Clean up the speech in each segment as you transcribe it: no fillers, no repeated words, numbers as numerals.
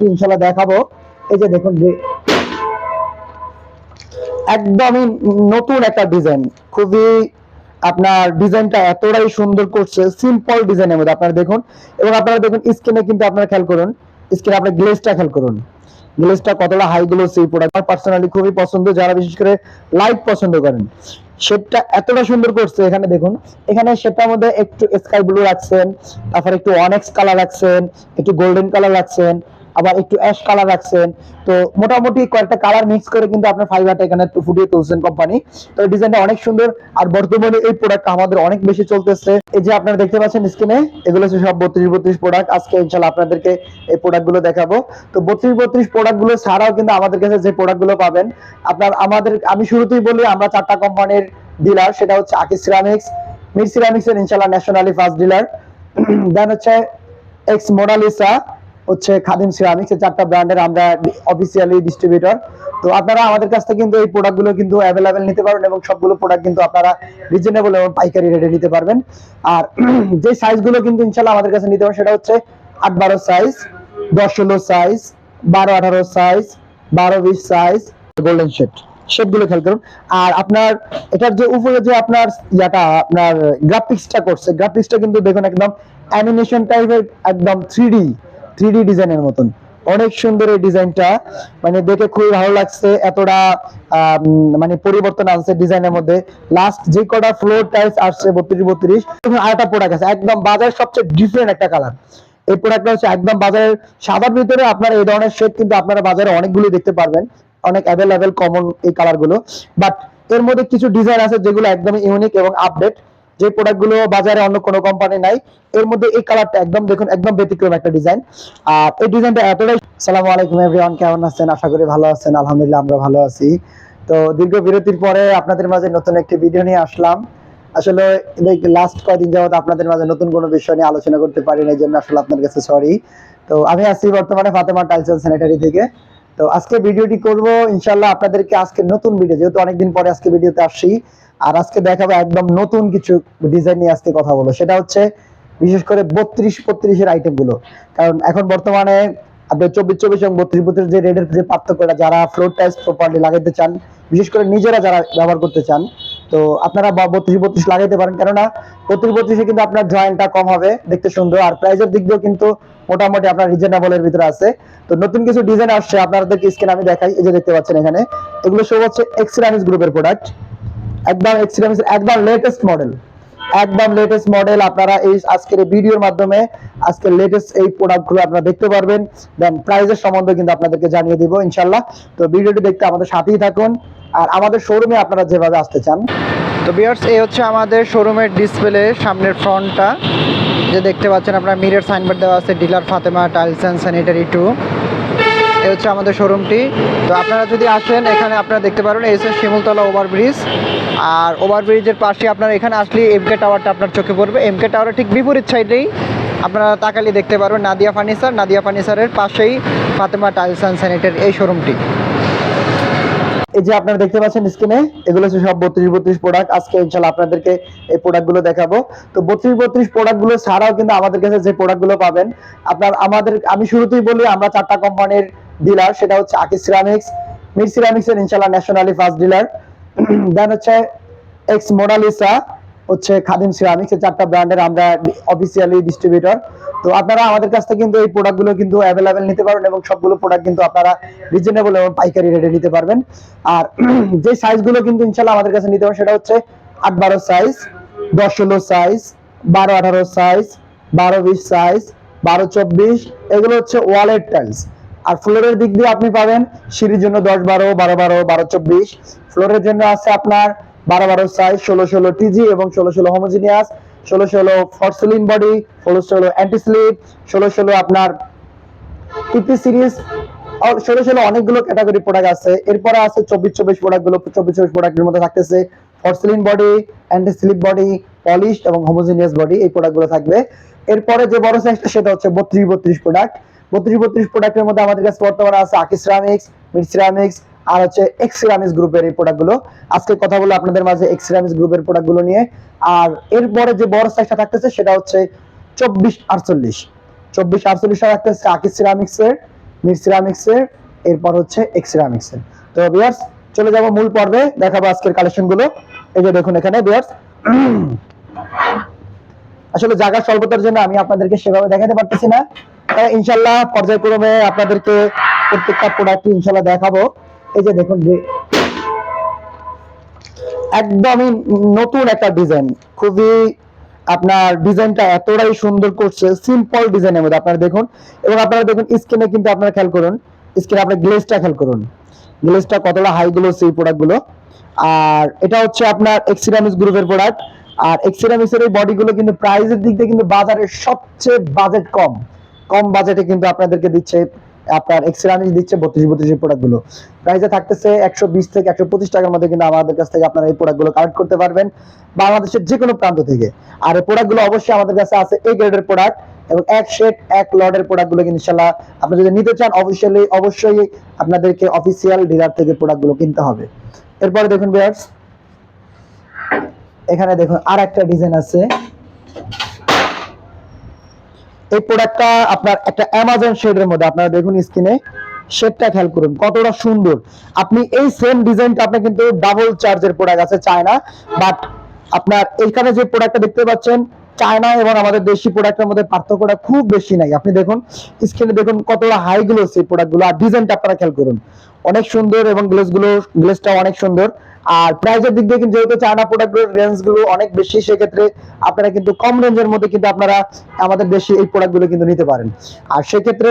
ইনশাল্লাহ দেখাবো। এই যে দেখুন যে একদমই নতুন একটা ডিজাইন, খুবই আপনার ডিজাইনটা এতটাই সুন্দর করছে, সিম্পল ডিজাইনের মধ্যে আপনারা দেখুন। এবং আপনারা দেখুন স্ক্রিনে কিন্তু আপনারা খেয়াল করুন, স্ক্রিনে আপনার গ্লেজটা খেয়াল করুন, গ্লেজটা কতটা হাই গ্লোসি। প্রোডাক্ট আমার পার্সোনালি খুবই পছন্দ, যারা বিশেষ করে লাইট পছন্দ করেন। শেডটা এতটা সুন্দর করছে, এখানে দেখুন, এখানে শেডটার মধ্যে একটু স্কাই ব্লু রাখছেন, তারপর একটু অনেক্স কালার রাখছেন, একটু গোল্ডেন কালার রাখছেন, আবার একটু অ্যাশ কালার রাখছেন। তো মোটামুটি কয়েকটা কালার মিক্স করে কিন্তু আপনার ফাইবারটা এখানে ফুটিয়ে তুলছেন কোম্পানি। তো ডিজাইনটা অনেক সুন্দর। আর বর্তমানে এই প্রোডাক্ট আমাদের অনেক বেশি চলতেছে। এই যে আপনারা দেখতে পাচ্ছেন স্ক্রিনে, এগুলো হচ্ছে সব 32 প্রোডাক্ট। আজকে ইনশাআল্লাহ আপনাদেরকে এই প্রোডাক্ট গুলো দেখাবো। তো 32 প্রোডাক্ট গুলো ছাড়াও কিন্তু আমাদের কাছে যে প্রোডাক্ট গুলো পাবেন আপনার, আমি শুরুতেই বলি, আমরা 4টা কোম্পানির ডিলার। সেটা হচ্ছে আকিজ সিরামিক্স, মির সিরামিক্স এর ইনশাআল্লাহ ন্যাশনালি ফার্স্ট ডিলার, দেন হচ্ছে এক্স মোনালিসা, হচ্ছে খাদিম সিরামিক্স। এই 4টা ব্র্যান্ডের আমরা অফিসিয়ালি ডিস্ট্রিবিউটর। তো আপনারা আমাদের কাছ থেকে কিন্তু এই প্রোডাক্টগুলো কিন্তু অ্যাভেলেবেল নিতে পারবেন, এবং সবগুলো প্রোডাক্ট কিন্তু আপনারা রিজনেবল এবং পাইকারি রেটে নিতে পারবেন। আর যে সাইজগুলো কিন্তু ইনশাআল্লাহ আমাদের কাছে নিতে পারবেন সেটা হচ্ছে 8-12 size, 10-16 size, 12-18 size, 12-20 size, golden শেডগুলো খেয়াল করুন। আর আপনার এটার যে উপরে যে আপনার ইয়াটা আপনার গ্রাফিক্সটা করছে, গ্রাফিক্সটা কিন্তু দেখুন একদম অ্যানিমেশন টাইপের, একদম 3D ডিজাইনের মতন। অনেক সুন্দর এই ডিজাইনটা, মানে দেখে খুবই ভালো লাগছে। এতটা মানে পরিবর্তন আসছে ডিজাইনের মধ্যে। লাস্ট যে কটা ফ্লোর টাইলস আসছে 32 আরেকটা প্রোডাক্ট আছে একদম বাজারের সবচেয়ে ডিফারেন্ট একটা কালার। এই প্রোডাক্টটা হচ্ছে একদম বাজারের সাদার ভিতরে আপনার এই ধরনের শেড কিন্তু আপনারা বাজারে অনেকগুলো দেখতে পারবেন, অনেক অ্যাভেলেবেল কমন এই কালার গুলো। বাট এর মধ্যে কিছু ডিজাইন আছে যেগুলো একদমই ইউনিক এবং আপডেট, যে প্রোডাক্ট গুলো বাজারে অন্য কোনো কোম্পানি নাই। এর মধ্যে এই কালারটা একদম দেখুন, একদম ব্যতিক্রম একটা ডিজাইন। আর এই ডিজাইনটা এতটাই। আসসালামু আলাইকুম এভরিওয়ান, কেমন আছেন? আশা করি ভালো আছেন। আলহামদুলিল্লাহ আমরা ভালো আছি। তো দীর্ঘ বিরতির পরে আপনাদের মাঝে নতুন একটি ভিডিও নিয়ে আসলাম। আসলে লাস্ট কয়েকদিন যাবত আপনাদের মাঝে নতুন কোনো বিষয় নিয়ে আলোচনা করতে পারি না, এই জন্য আসলে আপনার কাছে সরি। তো আমি আছি বর্তমানে ফাতেমা টাইলস এন্ড স্যানিটারি থেকে। তো আজকে ভিডিওটি করব ইনশাআল্লাহ আপনাদেরকে, আজকে নতুন ভিডিও, যেহেতু অনেকদিন পরে আজকে ভিডিওতে আসছি। আর আজকে দেখাবো একদম নতুন কিছু ডিজাইন নিয়ে আজকে কথা বলবো। সেটা হচ্ছে বিশেষ করে 32-35 এর আইটেম গুলো। কারণ এখন বর্তমানে আপনার 24-24 এবং 32-32 যে রেডের যে পার্থক্যটা, যারা ফ্লোর টাইলস প্রপারলি লাগাইতে চান, বিশেষ করে নিজেরা যারা ব্যবহার করতে চান, তো আপনারা 32-32 লাগাইতে পারেন। কেননা 32-32 কিন্তু আপনার জয়েন্টটা কম হবে, দেখতে সুন্দর। আর প্রাইসের দিক দিয়েও কিন্তু মোটামুটি আপনার রিজনেবলের ভিতরে আছে। তো নতুন কিছু ডিজাইন আসছে, আপনাদেরকে স্ক্রিনে আমি দেখাই। এই যে দেখতে পাচ্ছেন এখানে, এগুলো সব হচ্ছে এক্স সিরামিক্স গ্রুপের প্রোডাক্ট। একদম এক্স সিরামিক্স একদম লেটেস্ট মডেল, একদম লেটেস্ট মডেল। আপনারা এই আজকের এই ভিডিওর মাধ্যমে আজকের লেটেস্ট এই প্রোডাক্টগুলো আপনারা দেখতে পারবেন। দেন প্রাইসের সম্বন্ধে কিন্তু আপনাদেরকে জানিয়ে দিব ইনশাআল্লাহ। তো ভিডিওটি দেখতে আমাদের সাথেই থাকুন। আর আমাদের শোরুমে আপনারা যেভাবে আসতে চান। তো ভিউয়ার্স, এই হচ্ছে আমাদের শোরুমের ডিসপ্লে, সামনের ফ্রন্টটা যে দেখতে পাচ্ছেন আপনার, মিরর সাইনবোর্ড দেওয়া আছে dealer Fatema tiles and sanitary 2। এই হচ্ছে আমাদের শোরুমটি। তো আপনারা যদি আসেন, এখানে আপনারা দেখতে পারবেন এই হচ্ছে শিমুলতলা ওভারব্রিজ। আর ওভারব্রিজের পাশে আপনারা এখানে আসলে এমকে টাওয়ারটা আপনার চোখে পড়বে। এমকে টাওয়ারের ঠিক বিপরীত সাইডেই আপনারা তাকালি দেখতে পারবেন নাদিয়া ফার্নিচার। নাদিয়া ফার্নিচারের পাশেই ফাতেমা টাইলস অ্যান্ড স্যানিটারি এই শোরুমটি। এই যে আপনারা দেখতে পাচ্ছেন স্ক্রিনে, এগুলো হচ্ছে সব 32-32 প্রোডাক্ট। আজকে ইনশাআল্লাহ আপনাদেরকে এই প্রোডাক্ট গুলো দেখাবো। তো 32-32 প্রোডাক্ট গুলো ছাড়াও কিন্তু আমাদের কাছে যে প্রোডাক্ট গুলো পাবেন আপনার, আমি শুরুতেই বলি, আমরা 4টা কোম্পানির ডিলার। সেটা হচ্ছে আকিজ সিরামিক্স, মির সিরামিক্স এর ইনশাআল্লাহ ন্যাশনালি ফার্স্ট ডিলার, দেন হচ্ছে এক্স মোনালিসা, হচ্ছে খাদিম সিরামিক্স। এই 4টা ব্র্যান্ডের আমরা অফিসিয়ালি ডিস্ট্রিবিউটর। তো আপনারা আমাদের কাছ থেকে কিন্তু এই প্রোডাক্টগুলো কিন্তু অ্যাভেলেবেল নিতে পারবেন, এবং সবগুলো প্রোডাক্ট কিন্তু আপনারা রিজনেবল এবং পাইকারি রেটে নিতে পারবেন। আর যে সাইজগুলো কিন্তু ইনশাআল্লাহ আমাদের কাছে নিতে পারবেন সেটা হচ্ছে 8-12 সাইজ, 10-16 সাইজ, 12-18 সাইজ, 12-20 সাইজ, 12-24। এগুলো হচ্ছে ওয়ালের টাইলস। আর ফ্লোরের দিক দিয়ে আপনি পাবেন সিঁড়ির জন্য 10-12, 12-12, 12-24। ফ্লোরের জন্য আছে আপনার 12-12 সাইজ, 16-16 টিজি এবং 16-16 হোমোজিনিয়াস, 16-16 ফরসিলিন বডি, 16-16 অ্যান্টি স্লিপ, 16-16 আপনার টিপি সিরিজ, 16-16 অনেকগুলো ক্যাটাগরি প্রোডাক্ট আছে। এরপরে আছে 24-24 প্রোডাক্টগুলো। 24-24 প্রোডাক্টের মধ্যে থাকতেছে porcelain body, anti slip body, polish এবং হোমোজিনিয়াস বডি, এই প্রোডাক্টগুলো থাকবে। এরপরে যে বড় সাইজটা সেটা হচ্ছে 32-32 প্রোডাক্ট। 32-32 প্রোডাক্টের মধ্যে আমাদের কাছে বর্তমানে আছে আকিজ সিরামিক্স, মির সিরামিক্স, আর হচ্ছে এক্স সিরামিক্স গ্রুপের এই প্রোডাক্টগুলো। আজকে কথা বলবো আপনাদের মাঝে এক্স সিরামিক্স গ্রুপের প্রোডাক্টগুলো নিয়ে। আর এরপরে যে বড় সাইজটা থাকতেছে সেটা হচ্ছে 24-48। 24-48 থাকতেছে আকিজ সিরামিক্স এর, মির সিরামিক্সের, এরপর হচ্ছে এক্স সিরামিক্সের। তো ভিউয়ার্স চলে যাব মূল পর্বে, দেখাবো আজকের কালেকশন গুলো। এই যে দেখুন এখানে ভিউয়ার্স, আসলে জায়গা স্বল্পতার জন্য আমি আপনাদেরকে সেভাবে দেখাতে পারতেছি না, ইনশাল্লাহ পর্যায়ক্রমে আপনাদেরকে প্রত্যেকটা প্রোডাক্ট ইনশাল্লাহ দেখাবো। এই যে দেখুন যে একদমই নতুন একটা ডিজাইন, খুবই আপনার ডিজাইনটা এতটাই সুন্দর করছে, সিম্পল ডিজাইনের মধ্যে আপনারা দেখুন। এবং আপনারা দেখুন স্ক্রিনে কিন্তু আপনারা খেয়াল করুন, স্ক্রিনে আপনার গ্লেজটা খেয়াল করুন, গ্লেজটা কতটা হাই গ্লোস এই প্রোডাক্টগুলো। আর এটা হচ্ছে আপনার এক্সিরামিক্স গ্রুপের প্রোডাক্ট। আর এক্সিরামিক্সের এই বডিগুলো কিন্তু প্রাইসের দিক দিয়ে কিন্তু বাজারের সবচেয়ে বাজেট কম, কম বাজেটে কিন্তু আপনাদেরকে দিচ্ছে আপনার এক্সিরামিক্স দিচ্ছে 32 প্রোডাক্টগুলো। প্রাইসে থাকতেছে 120 থেকে 125 টাকার মধ্যে কিন্তু আমাদের কাছ থেকে আপনারা এই প্রোডাক্টগুলো কালেক্ট করতে পারবেন বাংলাদেশের যে কোনো প্রান্ত থেকে। আর এই প্রোডাক্টগুলো অবশ্যই আমাদের কাছে আছে এ গ্রেডের প্রোডাক্ট এবং এক সেট এক লটের প্রোডাক্টগুলো কিন্তু ইনশাআল্লাহ আপনি যদি নিতে চান অবশ্যই আপনাদেরকে অফিসিয়াল ডিলার থেকে প্রোডাক্টগুলো কিনতে হবে। এরপরে দেখুন ভিউয়ার্স, এখানে দেখুন আর একটা ডিজাইন আছে। এই প্রোডাক্টটা আপনার একটা অ্যামাজন শেডের মধ্যে, আপনারা দেখুন স্ক্রিনে শেডটা খেয়াল করুন কতটা সুন্দর। আপনি এই সেম ডিজাইনটা আপনি কিন্তু ডাবল চার্জের প্রোডাক্ট আছে চায়না, বাট আপনার এখানে যে প্রোডাক্টটা দেখতে পাচ্ছেন চায়না এবং আমাদের দেশি প্রোডাক্টের মধ্যে পার্থক্যটা খুব বেশি নাই। আপনি দেখুন স্ক্রিনে দেখুন কতটা হাই গ্লোস এই প্রোডাক্টগুলো, আর ডিজাইনটা আপনারা খেয়াল করুন অনেক সুন্দর এবং গ্লেজটাও অনেক সুন্দর। আর প্রাইসের দিক দিয়ে কিন্তু যেহেতু চায়না প্রোডাক্টের রেঞ্জগুলো অনেক বেশি, সেক্ষেত্রে আপনারা কিন্তু কম রেঞ্জের মধ্যে কিন্তু আপনারা আমাদের দেশে এই প্রোডাক্টগুলো কিন্তু নিতে পারেন। আর সেক্ষেত্রে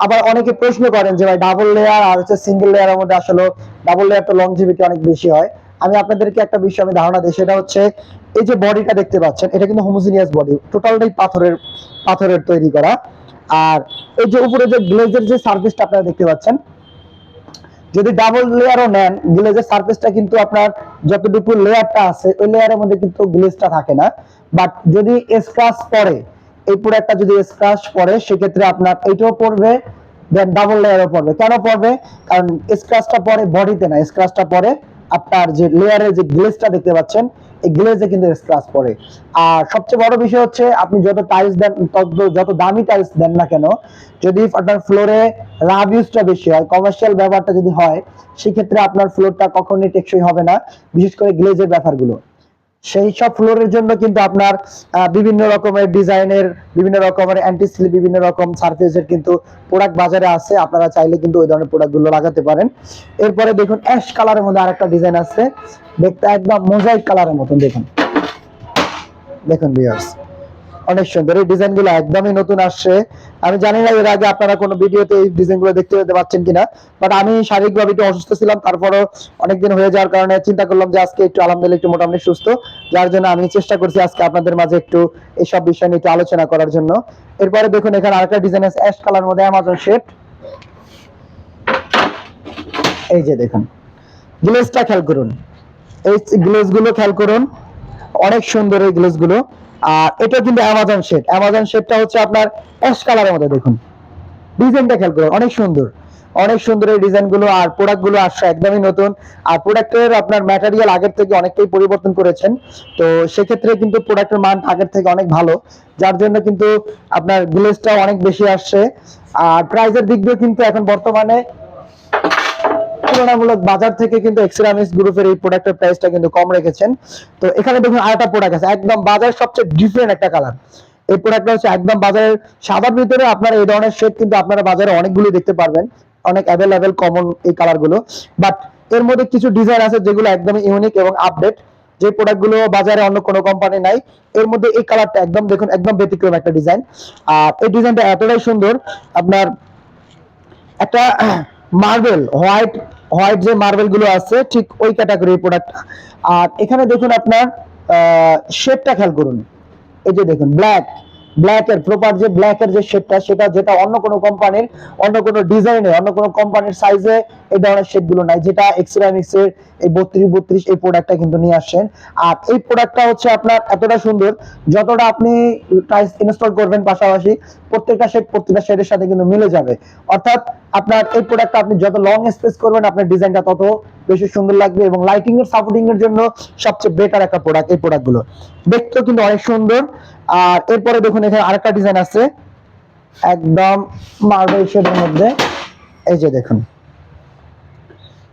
আবার অনেকে প্রশ্ন করেন যে ভাই ডাবল লেয়ার আর হচ্ছে সিঙ্গেল লেয়ারের মধ্যে আসলে ডাবল লেয়ার তো লংজিভিটি অনেক বেশি হয়। আমি আপনাদেরকে একটা বিষয় আমি ধারণা দিই, সেটা হচ্ছে এই যে বডিটা দেখতে পাচ্ছেন এটা কিন্তু হোমোজিনিয়াস বডি, টোটালটাই পাথরের তৈরি করা। আর এই যে উপরে যে গ্লেজের যে সার্ফেসটা আপনারা দেখতে পাচ্ছেন, যদি ডাবল লেয়ারও নেন গ্লেজের সারফেসটা কিন্তু আপনার যতটুকু লেয়ারটা আছে ওই লেয়ারের মধ্যে কিন্তু গ্লেজটা থাকে না। বাট যদি স্ক্র্যাচ পড়ে, এই প্রোডাক্টটা যদি স্ক্র্যাচ পড়ে সেক্ষেত্রে আপনার এইটাও পড়বে, দেন ডাবল লেয়ারও পড়বে। কেন পড়বে? কারণ স্ক্র্যাচটা পড়ে বডিতে না, স্ক্র্যাচটা পড়ে আপনার যে লেয়ারের যে গ্লেজটা দেখতে পাচ্ছেন এই গ্লেজে কিন্তু স্ক্র্যাচ পড়ে। আর সবচেয়ে বড় বিষয় হচ্ছে আপনি যত টাইলস দেন, যত দামি টাইলস দেন না কেন, যদি আপনার ফ্লোরে রাব ইউজটা বেশি হয়, কমার্শিয়াল ব্যবহারটা যদি হয়, সেক্ষেত্রে আপনার ফ্লোরটা কখনোই টেকসই হবে না, বিশেষ করে গ্লেজের ব্যাপারগুলো। সেই সব ফ্লোরের জন্য কিন্তু আপনার বিভিন্ন রকমের ডিজাইনের, বিভিন্ন রকমের অ্যান্টি স্লিপ, বিভিন্ন রকম সারফেসের কিন্তু প্রোডাক্ট বাজারে আছে, আপনারা চাইলে কিন্তু ওই ধরনের প্রোডাক্টগুলো লাগাতে পারেন। এরপরে দেখুন অ্যাশ কালারের মধ্যে আরেকটা ডিজাইন আছে, দেখতে একদম মোজাইক কালারের মতন। দেখুন দেখুন ভিউয়ার্স অনেক সুন্দর এই ডিজাইনগুলো, একদমই নতুন আসছে। আমি জানি না এর আগে আপনারা কোনো ভিডিওতে এই ডিজাইনগুলো দেখতে পাচ্ছেন কিনা, বাট আমি শারীরিকভাবে একটু অসুস্থ ছিলাম, তারপরও অনেকদিন হয়ে যাওয়ার কারণে চিন্তা করলাম যে আজকে একটু আলহামদুলিল্লাহ একটু মোটামুটি সুস্থ, যার জন্য আমি চেষ্টা করছি আজকে আপনাদের মাঝে একটু এইসব বিষয় নিয়ে একটু আলোচনা করার জন্য। এরপরে দেখুন এখানে আরেকটা ডিজাইন আছে অ্যাশ কালার মধ্যে অ্যামাজন শেড। এই যে দেখুন গ্লেজটা খেয়াল করুন, এই গ্লেজগুলো খেয়াল করুন অনেক সুন্দর এই গ্লেজগুলো। আর এটা কিন্তু অ্যামাজন শেড, অ্যামাজন শেডটা হচ্ছে আপনার অ্যাশ কালারের মধ্যে। দেখুন ডিজাইনটা খেয়াল করুন অনেক সুন্দর, অনেক সুন্দর এই ডিজাইনগুলো। আর প্রোডাক্টগুলো আসছে একদমই নতুন, আর প্রোডাক্টের আপনার ম্যাটেরিয়াল আগের থেকে অনেকটাই পরিবর্তন করেছেন, তো সেক্ষেত্রে কিন্তু প্রোডাক্টের মান আগের থেকে অনেক ভালো, যার জন্য কিন্তু আপনার গ্লেজটাও অনেক বেশি আসছে। আর প্রাইসের দিক দিয়ে কিন্তু এখন বর্তমানে তুলনামূলক বাজার থেকে কিন্তু এক্সিরামিক্স গ্রুপের এই প্রোডাক্টের প্রাইসটা কিন্তু কম রেখেছেন। তো এখানে দেখুন আরেকটা প্রোডাক্ট আছে একদম বাজারের সবচেয়ে ডিফারেন্ট একটা কালার। এই প্রোডাক্টটা হচ্ছে একদম বাজারের সাদার ভিতরে, আপনারা এই ধরনের শেড কিন্তু আপনারা বাজারে অনেকগুলো দেখতে পারবেন, অনেক অ্যাভেলেবেল কমন এই কালারগুলো। বাট এর মধ্যে কিছু ডিজাইন আছে যেগুলো একদমই ইউনিক এবং আপডেট, যে প্রোডাক্টগুলো বাজারে অন্য কোনো কোম্পানি নাই। এর মধ্যে এই কালারটা একদম দেখুন একদম ব্যতিক্রম একটা ডিজাইন। আর এই ডিজাইনটা এতটাই সুন্দর, আপনার একটা মার্বেল হোয়াইট যে মার্বেল গুলো আছে ঠিক ওই ক্যাটাগরির প্রোডাক্ট। আর এখানে দেখুন আপনার শেডটা খেয়াল করুন, এই যে দেখুন ব্ল্যাকের প্রপার যে ব্ল্যাকের যে শেডটা, সেটা যেটা অন্য কোনো কোম্পানির, অন্য কোনো ডিজাইনে, অন্য কোনো কোম্পানির সাইজে এই ধরনের শেডগুলো নাই, যেটা এক্সিরামিক্স এর এই 32 এই প্রোডাক্টটা কিন্তু নিয়ে আসছেন। আর এই প্রোডাক্টটা হচ্ছে আপনার এতটা সুন্দর, যতটা আপনি টাইলস ইনস্টল করবেন পাশাপাশি প্রত্যেকটা শেডের সাথে কিন্তু মিলে যাবে। অর্থাৎ আপনার এই প্রোডাক্টটা আপনি যত লং স্পেস করবেন আপনার ডিজাইনটা তত বেশি সুন্দর লাগবে, এবং লাইটিং এর সাপোর্টিং এর জন্য সবচেয়ে বেটার একটা প্রোডাক্ট এই প্রোডাক্টগুলো, দেখতেও কিন্তু অনেক সুন্দর। আর এরপরে দেখুন এখানে আরেকটা ডিজাইন আছে একদম মার্বেল শেডের মধ্যে, এই যে দেখুন,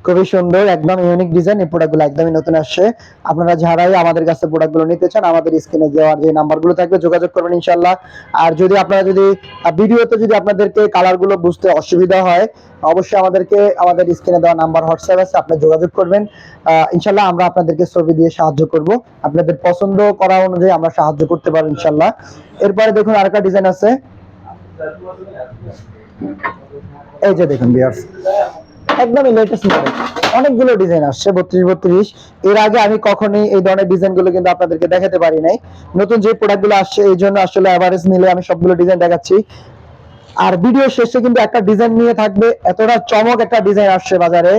খুবই সুন্দর, একদম ইউনিক ডিজাইন। এই প্রোডাক্টগুলো একদমই নতুন আসছে। আপনারা যারাই আমাদের কাছে প্রোডাক্টগুলো নিতে চান, আমাদের স্ক্রিনে দেওয়ার যে নাম্বারগুলো থাকবে যোগাযোগ করবেন ইনশাআল্লাহ। আর যদি আপনারা ভিডিওতে যদি আপনাদেরকে কালারগুলো বুঝতে অসুবিধা হয়, অবশ্যই আমাদের স্ক্রিনে দেওয়া নাম্বার হোয়াটসঅ্যাপ আছে, আপনি যোগাযোগ করবেন। ইনশাআল্লাহ আমরা আপনাদেরকে ছবি দিয়ে সাহায্য করব, আপনাদের পছন্দ করা অনুযায়ী আমরা সাহায্য করতে পারবো ইনশাআল্লাহ। এরপরে দেখুন আরেকটা ডিজাইন আছে, এই যে দেখুন ভিউয়ার্স, একদমই লেটেস্ট মডেল। অনেকগুলো ডিজাইন আসছে 32 এর আগে আমি কখনোই এই ধরনের ডিজাইনগুলো কিন্তু আপনাদেরকে দেখাতে পারি নাই। নতুন যে প্রোডাক্টগুলো আসছে এই জন্য আসলে এভারেজ মিলে আমি সবগুলো ডিজাইন দেখাচ্ছি। আর ভিডিও শেষে কিন্তু একটা ডিজাইন নিয়ে থাকবে, এতটা চমক একটা ডিজাইন আসছে বাজারে,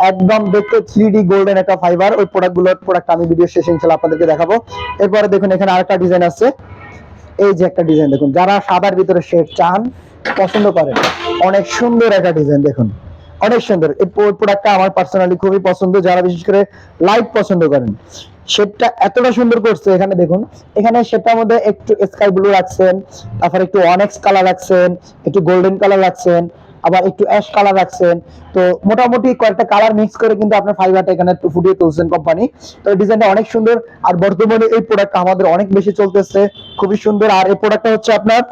একদম দেখতে 3D গোল্ডেন একটা ফাইবার। ওই প্রোডাক্ট আমি ভিডিও শেষে ইনশাআল্লাহ আপনাদেরকে দেখাবো। এরপরে দেখুন এখানে আরেকটা ডিজাইন আছে, এই যে একটা ডিজাইন দেখুন, যারা সাদার ভিতরে শেড চান, পছন্দ করেন, অনেক সুন্দর একটা ডিজাইন দেখুন, অনেক সুন্দর। এই প্রোডাক্টটা আমার পার্সোনালি খুবই পছন্দ, যারা বিশেষ করে লাইট পছন্দ করেন। শেডটা এতটা সুন্দর করছে, এখানে দেখুন, এখানে শেডটার মধ্যে একটু স্কাই ব্লু রাখছেন, তারপর একটু অনেক্স কালার রাখছেন, একটু গোল্ডেন কালার রাখছেন, আবার একটু অ্যাশ কালার রাখছেন। তো মোটামুটি কয়েকটা কালার মিক্স করে কিন্তু আপনার ফাইবারটা এখানে ফুটিয়ে তুলছেন কোম্পানি। তো এই ডিজাইনটা অনেক সুন্দর, আর বর্তমানে এই প্রোডাক্টটা আমাদের অনেক বেশি চলতেছে, খুবই সুন্দর। আর এই প্রোডাক্টটা হচ্ছে আপনার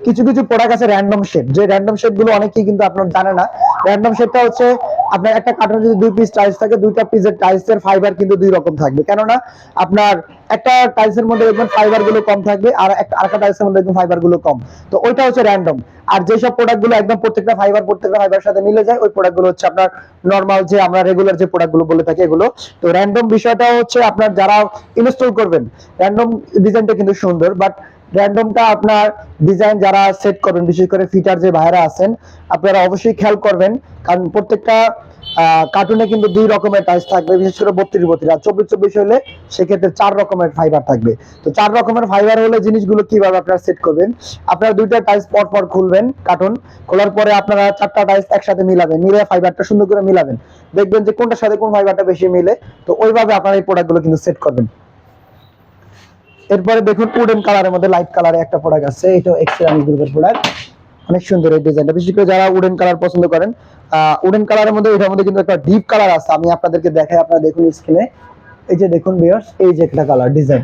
কিছু কিছু প্রোডাক্ট আছে র্যান্ডম শেড, যে র্যান্ডম শেড গুলো অনেকেই কিন্তু আপনার জানে না। র্যান্ডম শেডটা হচ্ছে আপনার একটা কার্টুনে যদি 2 পিস টাইলস থাকে, 2টা পিসের টাইলসের ফাইবার কিন্তু 2 রকম থাকবে। কেননা আপনার একটা টাইলসের মধ্যে দেখবেন ফাইবার গুলো কম থাকবে, আর আরেকটা টাইলসের মধ্যে দেখবেন ফাইবার গুলো কম। তো ওইটা হচ্ছে র্যান্ডম। আর যেসব প্রোডাক্ট গুলো একদম প্রত্যেকটা ফাইবার সাথে মিলে যায়, ওই প্রোডাক্ট গুলো হচ্ছে আপনার নরমাল, যে আমরা রেগুলার যে প্রোডাক্ট গুলো বলে থাকি এগুলো। তো র্যান্ডম বিষয়টা হচ্ছে আপনার যারা ইনস্টল করবেন, র্যান্ডম ডিজাইনটা কিন্তু সুন্দর, বাট র্যান্ডমটা আপনার ডিজাইন যারা সেট করবেন, বিশেষ করে ফিটার যে ভাইরা আছেন, আপনারা অবশ্যই খেয়াল করবেন, কারণ প্রত্যেকটা কার্টুনে কিন্তু 2 রকমের টাইলস থাকবে, বিশেষ করে 32 আর 24 হলে সেক্ষেত্রে 4 রকমের ফাইবার থাকবে। তো 4 রকমের ফাইবার হলে জিনিসগুলো কিভাবে আপনারা সেট করবেন, আপনারা 2টা টাইলস পর পর খুলবেন, কার্টুন খোলার পরে আপনারা 4টা টাইলস একসাথে মিলাবেন, মিলে ফাইবারটা সুন্দর করে মিলাবেন, দেখবেন যে কোনটার সাথে কোন ফাইবারটা বেশি মিলে। তো ওইভাবে আপনারা এই প্রোডাক্টগুলো কিন্তু সেট করবেন। এরপরে দেখুন উডেন কালারের মধ্যে লাইট কালারে একটা প্রোডাক্ট আছে, এটা এক্সেরামিক গ্রুপের প্রোডাক্ট, অনেক সুন্দর এই ডিজাইনটা, বিশেষ করে যারা উডেন কালার পছন্দ করেন। উডেন কালারের মধ্যে এটার মধ্যে কিন্তু একটা ডিপ কালার আছে, আমি আপনাদেরকে দেখাই, আপনারা দেখুন স্ক্রিনে, এই যে দেখুন ভিউয়ার্স, এই যে একটা কালার ডিজাইন।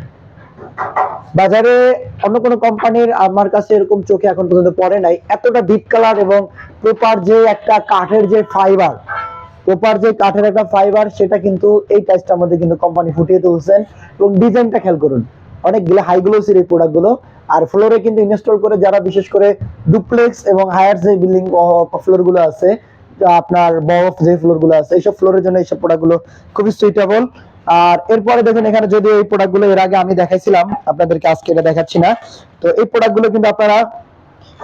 বাজারে অন্য কোনো কোম্পানির আমার কাছে এরকম চোখে এখন পর্যন্ত পড়ে নাই, এতটা ডিপ কালার এবং প্রপার যে একটা কাঠের যে ফাইবার, একটা ফাইবার, সেটা কিন্তু এই টাইলসটার মধ্যে কিন্তু কোম্পানি ফুটিয়ে তুলছেন। এবং ডিজাইনটা খেয়াল করুন, অনেকগুলো হাই গ্লোসির এই প্রোডাক্টগুলো। আর ফ্লোরে কিন্তু ইনস্টল করে যারা বিশেষ করে ডুপ্লেক্স এবং হায়ার যে বিল্ডিং ফ্লোর গুলো আছে, আপনার বরফ যে ফ্লোর গুলো আছে, এইসব ফ্লোরের জন্য এইসব প্রোডাক্টগুলো খুবই সুইটেবল। আর এরপরে দেখুন এখানে যদি এই প্রোডাক্টগুলো এর আগে আমি দেখাইছিলাম আপনাদেরকে, আজকে এটা দেখাচ্ছি না। তো এই প্রোডাক্টগুলো কিন্তু আপনারা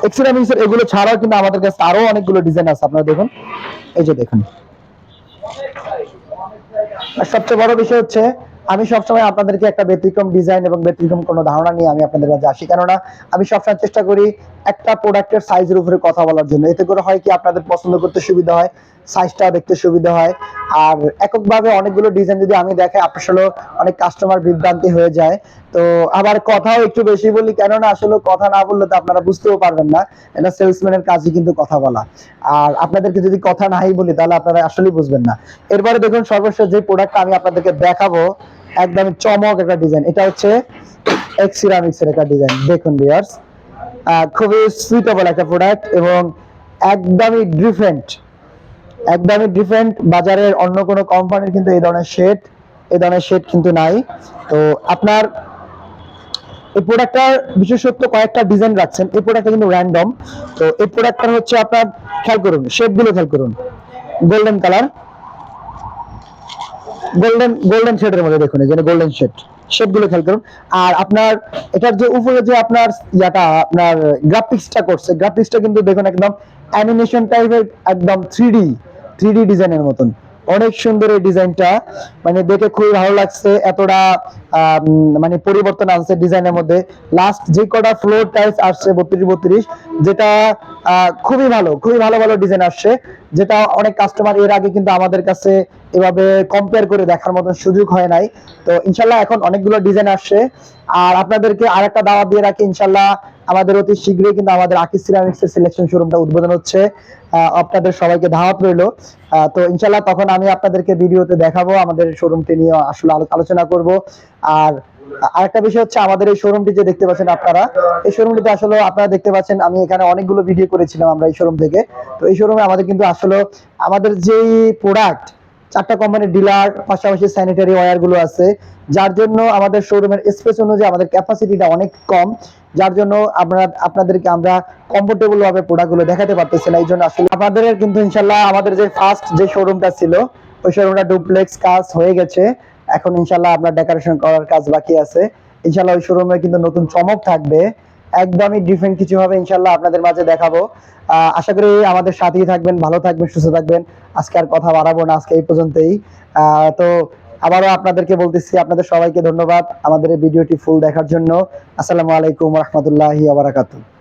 এক্সেরামিক্সের এগুলো ছাড়াও কিন্তু আমাদের কাছে আরো অনেকগুলো ডিজাইন আছে, আপনারা দেখুন, এই যে দেখুন। আর সবচেয়ে বড় বিষয় হচ্ছে, আমি সবসময় আপনাদেরকে একটা ব্যতিক্রম ডিজাইন এবং ব্যতিক্রম কোনো ধারণা নিয়ে আমি আপনাদের কাছে আসি, কেননা আমি সবসময় চেষ্টা করি একটা প্রোডাক্টের সাইজের উপরে কথা বলার জন্য। এতে করে হয় কি, আপনাদের পছন্দ করতে সুবিধা হয়, সাইজটা দেখতে সুবিধা হয়। আর এককভাবে অনেকগুলো ডিজাইন যদি আমি দেখাই, আসলে অনেক কাস্টমার বিভ্রান্তি হয়ে যায়। তো আবার কথাও একটু বেশি বলি, কেননা আসলে কথা না বললে তো আপনারা বুঝতেও পারবেন না, এটা সেলসম্যানের কাজই কিন্তু কথা বলা। আর আপনাদেরকে যদি কথা নাই বলি, তাহলে আপনারা আসলেই বুঝবেন না। এরপরে দেখুন সর্বশেষ যে প্রোডাক্টটা আমি আপনাদেরকে দেখাবো, একদম চমক একটা ডিজাইন, এটা হচ্ছে এক্সেরামিক্স এর একটা ডিজাইন। দেখুন ভিউয়ার্স, খুবই সুইটেবল একটা প্রোডাক্ট এবং একদমই ডিফারেন্ট। বাজারের অন্য কোনো কোম্পানির কিন্তু এই ধরনের শেড কিন্তু নাই। তো আপনার এই প্রোডাক্টটার বিশেষত্ব কয়েকটা ডিজাইন রাখছেন, এই প্রোডাক্টটা কিন্তু র্যান্ডম। তো এই প্রোডাক্টটা হচ্ছে আপনার খেয়াল করুন, শেডগুলো খেয়াল করুন, গোল্ডেন কালার, গোল্ডেন শেডের মধ্যে দেখুন, এই যে গোল্ডেন শেডগুলো খেয়াল করুন। আর আপনার এটার যে উপরে যে আপনার আপনার গ্রাফিক্সটা কিন্তু দেখুন একদম অ্যানিমেশন টাইপের, একদম 3D ডিজাইনের মতন, অনেক সুন্দর এই ডিজাইনটা, মানে দেখে খুবই ভালো লাগছে। এতটা মানে পরিবর্তন আসছে ডিজাইনের মধ্যে। লাস্ট যে কটা ফ্লোর টাইলস আসছে 32, যেটা খুবই ভালো ভালো ডিজাইন আসছে, যেটা অনেক কাস্টমার এর আগে কিন্তু আমাদের কাছে এভাবে কম্পেয়ার করে দেখার মতন সুযোগ হয় নাই। তো ইনশাল্লাহ এখন অনেকগুলো ডিজাইন আসছে। আর আপনাদেরকে আরেকটা দাওয়াত দিয়ে রাখি, ইনশাল্লাহ আমাদের অতি শীঘ্রই কিন্তু আমাদের আকিজ সিরামিক্স এর সিলেকশন শোরুমটা উদ্বোধন হচ্ছে। আপনাদের সবাইকে দাওয়াত রইলো। তো ইনশাল্লাহ তখন আমি আপনাদেরকে ভিডিওতে দেখাবো, আমাদের শোরুমটি নিয়ে আসলে আলোচনা করব। আর আরেকটা বিষয় হচ্ছে, আমাদের এই শোরুমটি যে দেখতে পাচ্ছেন আপনারা, এই শোরুমটিতে আসলে আপনারা দেখতে পাচ্ছেন আমি এখানে অনেকগুলো ভিডিও করেছিলাম আমরা এই শোরুম থেকে। তো এই শোরুমে আমাদের কিন্তু আসলে আমাদের যেই প্রোডাক্ট, 4টা কোম্পানির ডিলার, পাশাপাশি স্যানিটারি ওয়্যার গুলো আছে, যার জন্য আমাদের শোরুমের স্পেস অনুযায়ী আমাদের ক্যাপাসিটিটা অনেক কম, যার জন্য আপনাদেরকে আমরা কমফোর্টেবল ভাবে প্রোডাক্ট গুলো দেখাতে পারতেছি না। এই জন্য আসলে আপনাদের কিন্তু ইনশাল্লাহ আমাদের যে ফার্স্ট যে শোরুমটা ছিল, ওই শোরুমটা ডুপ্লেক্স কাজ হয়ে গেছে। এখন ইনশাল্লাহ আপনার ডেকোরেশন করার কাজ বাকি আছে। ইনশাল্লাহ ওই শোরুমে কিন্তু নতুন চমক থাকবে, একদমই ডিফারেন্ট কিছু হবে ইনশাল্লাহ আপনাদের মাঝে দেখাবো। আশা করি আমাদের সাথেই থাকবেন, ভালো থাকবেন, সুস্থ থাকবেন। আজকে আর কথা বাড়াবো না, আজকে এই পর্যন্তই। তো আবারও আপনাদেরকে বলতেছি, আপনাদের সবাইকে ধন্যবাদ আমাদের এই ভিডিওটি ফুল দেখার জন্য। আসসালামু আলাইকুম রহমতুল্লাহি ওয়া বারাকাতুহু।